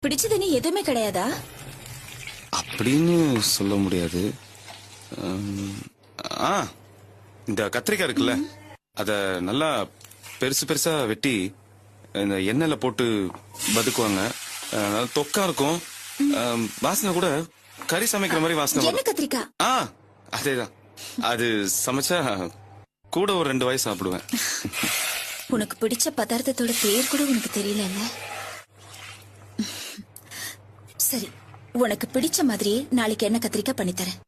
பிடிச்சதுன்னு எதுவுமே கிடையாதா? அப்படின்னு சொல்ல முடியாது. இந்த கத்திரிக்காய் இருக்குல்ல, அத நல்லா பெருசு பெருசா வெட்டி இந்த எண்ணெயில போட்டு வதக்குவாங்க. தொக்கா இருக்கும். வாசனை கூட கறி சமைக்கிற மாதிரி வாசனை என்ன வரும். கத்திரிக்காய்? அதேதான். அது சமைச்சா கூட ஒரு 2 வாய் சாப்பிடுவேன். உனக்கு பிடிச்ச பதார்த்தத்தோட பேர் கூட உனக்கு தெரியல. சரி, உனக்கு பிடிச்ச மாதிரி நாளைக்கு என்ன கத்திரிக்காய் பண்ணித்தரேன்.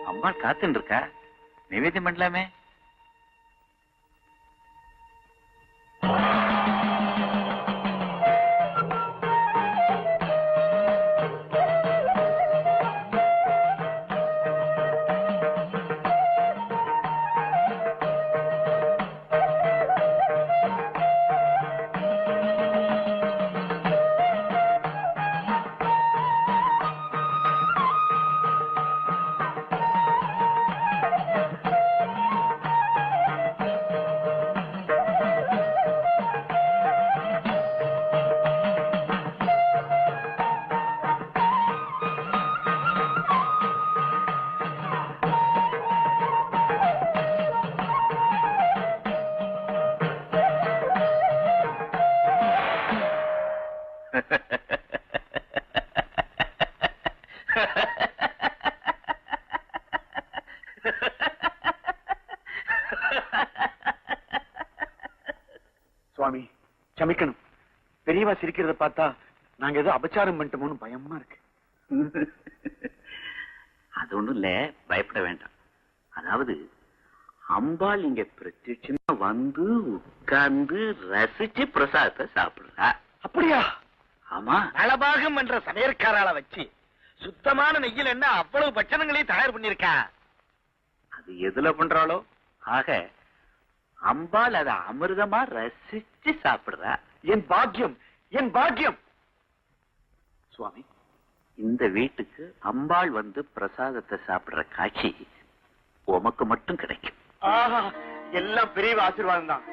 அம்மா காத்துன்னு இருக்கா, நிவேதம் பண்ணலாமே. சுவாமி சமிக்கணும். பெரியவா சிரிக்கிறத பார்த்தா நாங்க ஏதோ அபச்சாரம் பண்ணிட்டோமோன்னு பயமா இருக்கு. அது ஒண்ணும் இல்ல, பயப்பட வேண்டாம். அதாவது அம்பாள் இங்க பிரத்யட்சமா வந்து உட்கார்ந்து ரசிச்சு பிரசாதத்தை சாப்பிடுறா. அப்படியா? ஆமா, நலபாகம் என்ற சமையற்காரால வச்சு சுத்தமான நெய்யில் என்ன அவ்வளவு பட்சணங்களையும் தயார் பண்ணிருக்கா. அது எதுல பண்றாளோ ஆக அம்பாள் அதை அமிர்தமா ரசிச்சு சாப்பிடுறா. என் பாக்கியம், என் பாக்கியம். சுவாமி, இந்த வீட்டுக்கு அம்பாள் வந்து பிரசாதத்தை சாப்பிடுற காட்சி உமக்கு மட்டும் கிடைக்கும். எல்லாம் பெரிய ஆசீர்வாதம் தான்.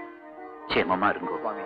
சேமமா இருங்கோ. சுவாமி.